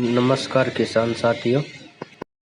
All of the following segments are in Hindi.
नमस्कार किसान साथियों।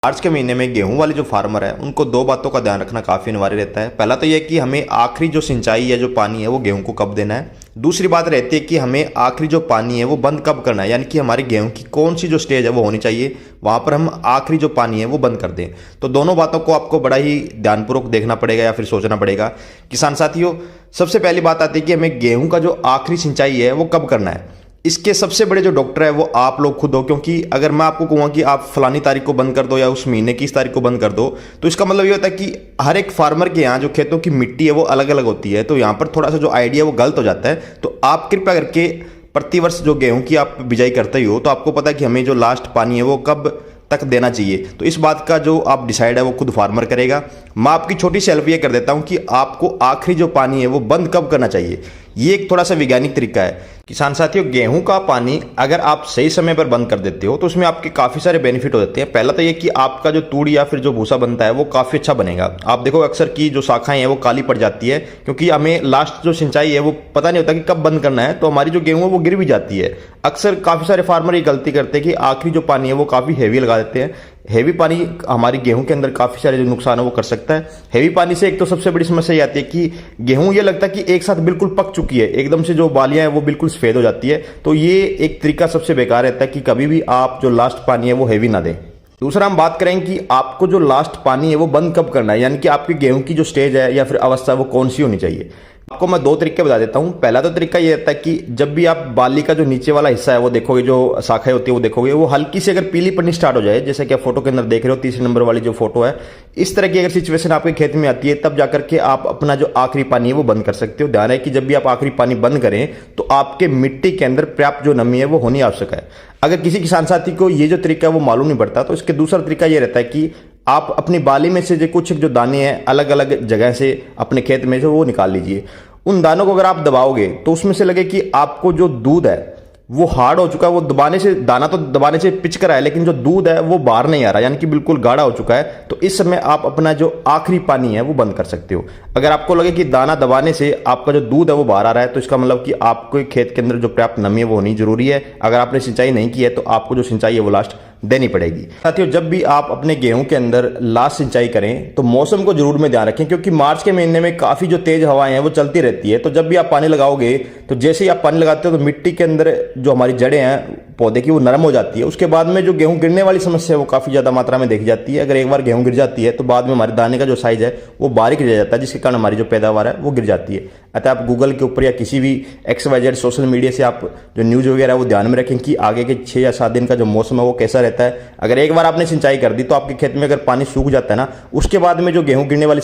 मार्च के महीने में गेहूं वाले जो फार्मर है उनको दो बातों का ध्यान रखना काफ़ी अनिवार्य रहता है। पहला तो यह कि हमें आखिरी जो सिंचाई या जो पानी है वो गेहूं को कब देना है। दूसरी बात रहती है कि हमें आखिरी जो पानी है वो बंद कब करना है, यानी कि हमारे गेहूं की कौन सी जो स्टेज है वो होनी चाहिए, वहां पर हम आखिरी जो पानी है वो बंद कर दें। तो दोनों बातों को आपको बड़ा ही ध्यानपूर्वक देखना पड़ेगा या फिर सोचना पड़ेगा। किसान साथियों, सबसे पहली बात आती है कि हमें गेहूं का जो आखिरी सिंचाई है वो कब करना है। इसके सबसे बड़े जो डॉक्टर है वो आप लोग खुद हो, क्योंकि अगर मैं आपको कहूँगा कि आप फलानी तारीख को बंद कर दो या उस महीने की इस तारीख को बंद कर दो, तो इसका मतलब ये होता है कि हर एक फार्मर के यहाँ जो खेतों की मिट्टी है वो अलग अलग होती है, तो यहाँ पर थोड़ा सा जो आइडिया वो गलत हो जाता है। तो आप कृपया करके प्रतिवर्ष जो गेहूं की आप बिजाई करते ही हो तो आपको पता है कि हमें जो लास्ट पानी है वो कब तक देना चाहिए। तो इस बात का जो आप डिसाइड है वो खुद फार्मर करेगा। मैं आपकी छोटी सी हेल्प ये कर देता हूं कि आपको आखिरी जो पानी है वो बंद कब करना चाहिए। ये एक थोड़ा सा वैज्ञानिक तरीका है। किसान साथियों, गेहूं का पानी अगर आप सही समय पर बंद कर देते हो तो उसमें आपके काफी सारे बेनिफिट हो जाते हैं। पहला तो ये कि आपका जो तूड़ी या फिर जो भूसा बनता है वो काफी अच्छा बनेगा। आप देखो अक्सर की जो शाखाएं हैं वो काली पड़ जाती है, क्योंकि हमें लास्ट जो सिंचाई है वो पता नहीं होता कि कब बंद करना है, तो हमारी जो गेहूं है वो गिर भी जाती है। अक्सर काफी सारे फार्मर ये गलती करते हैं कि आखिरी जो पानी है वो काफी हैवी लगा देते हैं। हैवी पानी हमारी गेहूं के अंदर काफी सारे जो नुकसान है वो कर सकता है। हैवी पानी से एक तो सबसे बड़ी समस्या ये आती है कि गेहूं ये लगता है कि एक साथ बिल्कुल पक चुकी है, एकदम से जो बालियां हैं वो बिल्कुल सफेद हो जाती है। तो ये एक तरीका सबसे बेकार रहता है कि कभी भी आप जो लास्ट पानी है वो हैवी ना दें। दूसरा हम बात करें कि आपको जो लास्ट पानी है वो बंद कब करना है, यानी कि आपकी गेहूं की जो स्टेज है या फिर अवस्था वो कौन सी होनी चाहिए। आपको मैं दो तरीके बता देता हूं। पहला तो तरीका ये रहता है कि जब भी आप बाली का जो नीचे वाला हिस्सा है वो देखोगे, जो शाखाएं होती है वो देखोगे, वो हल्की सी अगर पीली पड़नी स्टार्ट हो जाए, जैसे कि आप फोटो के अंदर देख रहे हो, तीसरे नंबर वाली जो फोटो है, इस तरह की अगर सिचुएशन आपके खेत में आती है तब जाकर के आप अपना जो आखिरी पानी है वो बंद कर सकते हो। ध्यान है कि जब भी आप आखिरी पानी बंद करें तो आपके मिट्टी के अंदर पर्याप्त जो नमी है वो होनी आवश्यक है। अगर किसी किसान साथी को ये जो तरीका है वो मालूम नहीं पड़ता तो इसके दूसरा तरीका ये रहता है कि आप अपनी बाली में से जो कुछ जो दाने हैं अलग अलग जगह से अपने खेत में से वो निकाल लीजिए। उन दानों को अगर आप दबाओगे तो उसमें से लगे कि आपको जो दूध है वो हार्ड हो चुका है, वो दबाने से, दाना तो दबाने से पिच कर आया लेकिन जो दूध है वो बाहर नहीं आ रहा, यानी कि बिल्कुल गाढ़ा हो चुका है। तो इस समय आप अपना जो आखिरी पानी है वो बंद कर सकते हो। अगर आपको लगे कि दाना दबाने से आपका जो दूध है वो बाहर आ रहा है तो इसका मतलब कि आपको खेत के अंदर जो पर्याप्त नमी है वो होनी जरूरी है। अगर आपने सिंचाई नहीं की है तो आपको जो सिंचाई है वो लास्ट देनी पड़ेगी। साथियों, जब भी आप अपने गेहूं के अंदर लास्ट सिंचाई करें तो मौसम को जरूर में ध्यान रखें, क्योंकि मार्च के महीने में काफी जो तेज हवाएं हैं वो चलती रहती है। तो जब भी आप पानी लगाओगे तो जैसे ही आप पानी लगाते हो तो मिट्टी के अंदर जो हमारी जड़ें हैं पौधे की वो नरम हो जाती है। उसके बाद में जो गेहूं गिरने वाली समस्या है वो काफी ज्यादा मात्रा में देखी जाती है। अगर एक बार गेहूं गिर जाती है तो बाद में हमारे दाने का जो साइज है वो बारीक रह जाता है, जिसके कारण हमारी जो पैदावार है वो गिर जाती है। अतः आप गूगल के ऊपर या किसी भी XYZ सोशल मीडिया से आप जो न्यूज वगैरह है वो ध्यान में रखें कि आगे के 6 या 7 दिन का जो मौसम है वो कैसा रहता है। अगर एक बार आपने सिंचाई कर दी तो आपके खेत में अगर पानी सूख जाता है ना, उसके बाद में जो गेहूं गिरने वाली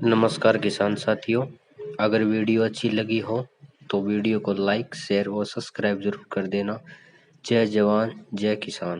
नमस्कार किसान साथियों, अगर वीडियो अच्छी लगी हो तो वीडियो को लाइक, शेयर और सब्सक्राइब जरूर कर देना। जय जवान जय किसान।